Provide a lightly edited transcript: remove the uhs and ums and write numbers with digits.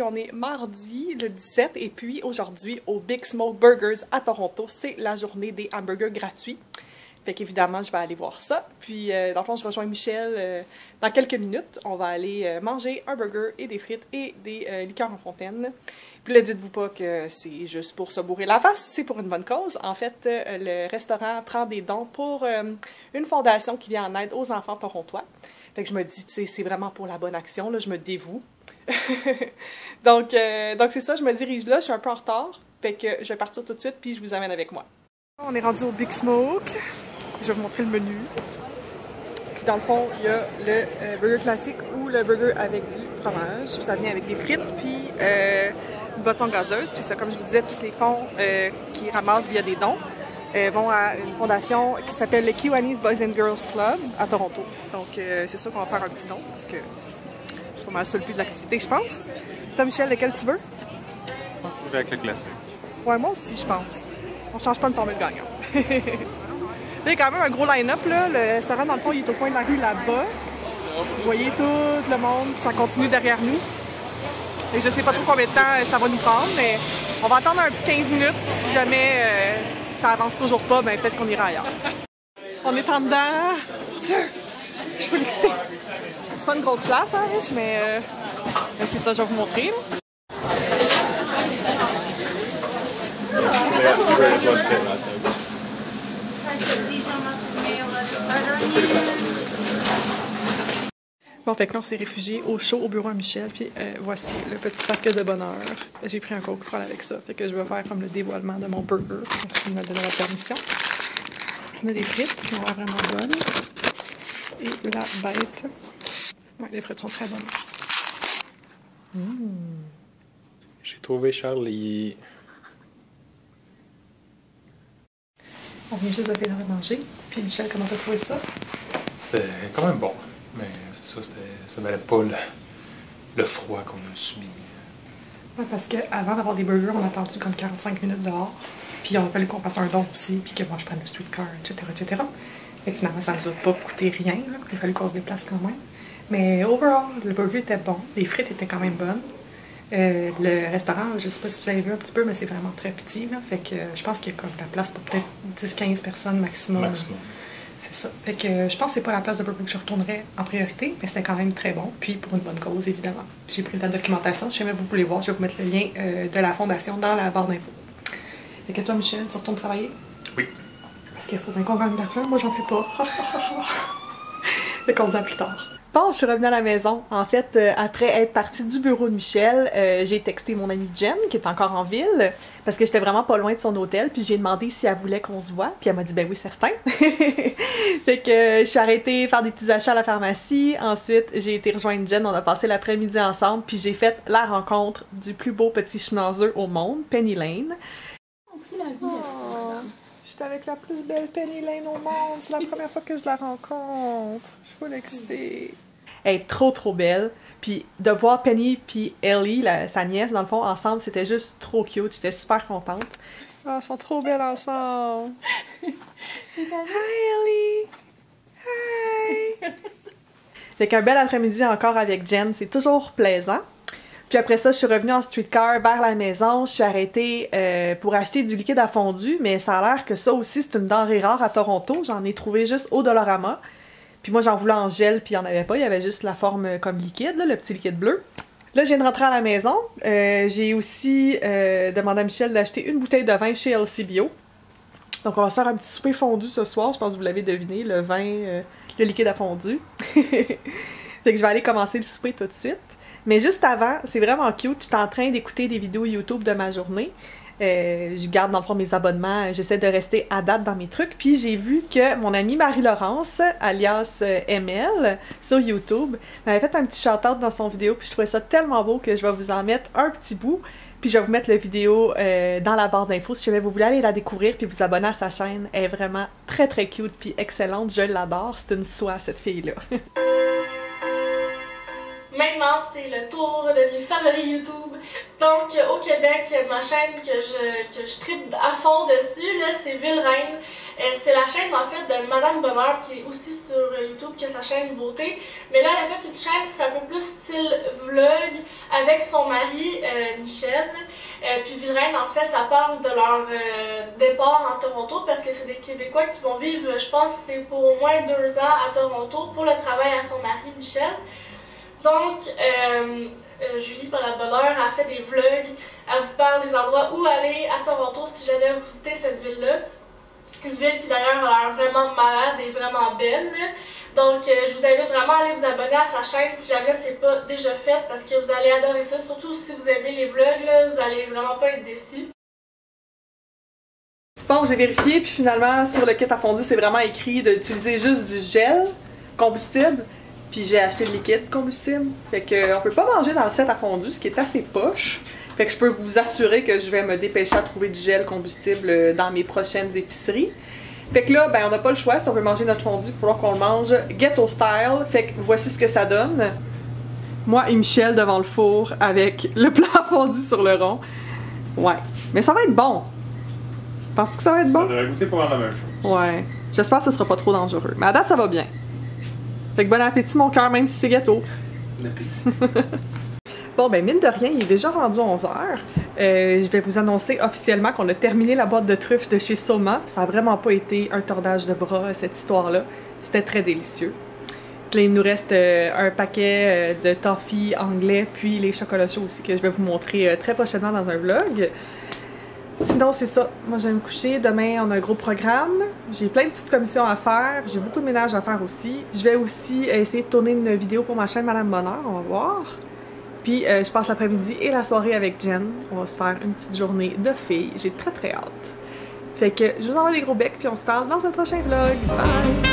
on est mardi le 17 et puis aujourd'hui au Big Smoke Burgers à Toronto, c'est la journée des hamburgers gratuits. Fait qu'évidemment, je vais aller voir ça. Puis, dans le fond, je rejoins Michel dans quelques minutes. On va aller manger un burger et des frites et des liqueurs en fontaine. Puis là, dites-vous pas que c'est juste pour se bourrer la face, c'est pour une bonne cause. En fait, le restaurant prend des dons pour une fondation qui vient en aide aux enfants torontois. Fait que je me dis, tu sais, c'est vraiment pour la bonne action, là, je me dévoue. donc c'est ça, je me dirige là, je suis un peu en retard. Fait que je vais partir tout de suite, puis je vous amène avec moi. On est rendu au Big Smoke. Je vais vous montrer le menu. Puis dans le fond, il y a le burger classique ou le burger avec du fromage. Ça vient avec des frites, puis une boisson gazeuse. Puis ça, comme je vous disais, tous les fonds qui ramassent via des dons vont à une fondation qui s'appelle le Kiwanis Boys and Girls Club à Toronto. Donc c'est sûr qu'on va faire un petit don parce que c'est pas mal ça le but de l'activité, je pense. Toi, Michel, lequel tu veux? Je vais avec le classique. Ouais, moi aussi, je pense. On change pas de formule gagnant. Là, il y a quand même un gros line-up, là. Le restaurant, dans le fond, il est au coin de la rue là-bas. Vous voyez tout le monde, puis ça continue derrière nous. Et je sais pas trop combien de temps ça va nous prendre, mais on va attendre un petit 15 minutes, puis si jamais ça avance toujours pas, ben peut-être qu'on ira ailleurs. On est en dedans. Dieu, je suis pas excitée. C'est pas une grosse place, hein, riche, mais c'est ça, je vais vous montrer. Bon, fait que là, on s'est réfugié au chaud au bureau à Michel, puis voici le petit sac de bonheur. J'ai pris un Coke froid avec ça, fait que je vais faire comme le dévoilement de mon burger. Merci de me donner la permission. On a des frites qui ont l'air vraiment bonnes. Et la bête. Ouais, les frites sont très bonnes. J'ai trouvé Charlie. On vient juste de finir de manger. Puis Michel, comment t'as trouvé ça? C'était quand même bon, mais c'est ça, ça valait pas le froid qu'on a subi. Ouais, parce qu'avant d'avoir des burgers, on a attendu comme 45 minutes dehors. Puis il a fallu qu'on fasse un don aussi, puis que moi je prenne le streetcar, etc., etc. Et finalement, ça nous a pas coûté rien, là. Il a fallu qu'on se déplace quand même. Mais overall, le burger était bon. Les frites étaient quand même bonnes. Le restaurant, je sais pas si vous avez vu un petit peu, mais c'est vraiment très petit, là. Fait que je pense qu'il y a comme la place pour peut-être 10-15 personnes maximum. C'est ça. Fait que je pense que c'est pas la place de burger que je retournerais en priorité, mais c'était quand même très bon. Puis pour une bonne cause, évidemment. J'ai pris de la documentation. Si jamais vous voulez voir, je vais vous mettre le lien de la fondation dans la barre d'infos. Fait que toi, Michel, tu retournes travailler? Oui. Parce qu'il faut bien qu'on gagne de l'argent. Moi, j'en fais pas. Fait qu'on se voit plus tard. Bon, je suis revenue à la maison. En fait, après être partie du bureau de Michel, j'ai texté mon amie Jen, qui est encore en ville, parce que j'étais vraiment pas loin de son hôtel, puis j'ai demandé si elle voulait qu'on se voit, puis elle m'a dit ben oui, certain. Fait que je suis arrêtée faire des petits achats à la pharmacie. Ensuite, j'ai été rejoindre Jen, on a passé l'après-midi ensemble, puis j'ai fait la rencontre du plus beau petit schnauzer au monde, Penny Lane. J'étais avec la plus belle Penny Lane au monde. C'est la première fois que je la rencontre. Je suis full excitée. Elle est trop belle. Puis de voir Penny puis Ellie, sa nièce, dans le fond, ensemble, c'était juste trop cute. J'étais super contente. Oh, elles sont trop belles ensemble. Hi Ellie! Hi! Fait qu'un bel après-midi encore avec Jen, c'est toujours plaisant. Puis après ça, je suis revenue en streetcar vers la maison. Je suis arrêtée pour acheter du liquide à fondu, mais ça a l'air que ça aussi, c'est une denrée rare à Toronto. J'en ai trouvé juste au Dollarama. Puis moi, j'en voulais en gel, puis il n'y en avait pas. Il y avait juste la forme comme liquide, là, le petit liquide bleu. Là, je viens de rentrer à la maison. J'ai aussi demandé à Michel d'acheter une bouteille de vin chez LC Bio. Donc, on va se faire un petit souper fondu ce soir. Je pense que vous l'avez deviné, le vin, le liquide à fondu. Fait que je vais aller commencer le souper tout de suite. Mais juste avant, c'est vraiment cute, je suis en train d'écouter des vidéos YouTube de ma journée. Je garde dans le fond mes abonnements, j'essaie de rester à date dans mes trucs. Puis j'ai vu que mon amie Marie-Laurence, alias ML, sur YouTube, m'avait fait un petit shout-out dans son vidéo. Puis je trouvais ça tellement beau que je vais vous en mettre un petit bout. Puis je vais vous mettre la vidéo dans la barre d'infos si jamais vous voulez aller la découvrir puis vous abonner à sa chaîne. Elle est vraiment très cute puis excellente, je l'adore. C'est une soie cette fille-là. Maintenant, c'est le tour de mes favoris YouTube. Donc, au Québec, ma chaîne que je tripe à fond dessus, c'est Ville Reine. C'est la chaîne en fait de Madame Bonheur qui est aussi sur YouTube, qui a sa chaîne beauté. Mais là, elle a fait une chaîne qui est un peu plus style vlog avec son mari Michel. Puis Viren, en fait, ça parle de leur départ en Toronto parce que c'est des Québécois qui vont vivre, je pense, c'est pour au moins 2 ans à Toronto pour le travail à son mari Michel. Donc, Julie, par la bonheur, a fait des vlogs. Elle vous parle des endroits où aller à Toronto si jamais vous visitez cette ville-là. Une ville qui d'ailleurs a l'air vraiment malade et vraiment belle. Donc je vous invite vraiment à aller vous abonner à sa chaîne si jamais c'est pas déjà fait parce que vous allez adorer ça. Surtout si vous aimez les vlogs, là, vous allez vraiment pas être déçus. Bon, j'ai vérifié puis finalement sur le kit à fondu c'est vraiment écrit d'utiliser juste du gel combustible. Puis j'ai acheté le liquide combustible. Fait que on peut pas manger dans le set à fondu, ce qui est assez poche. Fait que je peux vous assurer que je vais me dépêcher à trouver du gel combustible dans mes prochaines épiceries. Fait que là, ben on n'a pas le choix. Si on veut manger notre fondu, il va falloir qu'on le mange ghetto style. Fait que voici ce que ça donne. Moi et Michel devant le four avec le plat fondu sur le rond. Ouais. Mais ça va être bon. Penses-tu que ça va être bon? Ça devrait goûter pas mal la même chose. Ouais. J'espère que ce sera pas trop dangereux. Mais à date, ça va bien. Fait que bon appétit mon cœur, même si c'est gâteau. Bon appétit. Bon, ben mine de rien, il est déjà rendu 11h. Je vais vous annoncer officiellement qu'on a terminé la boîte de truffes de chez Soma. Ça a vraiment pas été un tordage de bras, cette histoire-là. C'était très délicieux. Puis là, il nous reste un paquet de toffee anglais, puis les chocolats chauds aussi que je vais vous montrer très prochainement dans un vlog. Sinon, c'est ça. Moi, je vais me coucher. Demain, on a un gros programme. J'ai plein de petites commissions à faire. J'ai beaucoup de ménage à faire aussi. Je vais aussi essayer de tourner une vidéo pour ma chaîne Madame Bonheur. On va voir. Puis, je passe l'après-midi et la soirée avec Jen. On va se faire une petite journée de filles. J'ai très hâte. Fait que je vous envoie des gros becs, puis on se parle dans un prochain vlog. Bye!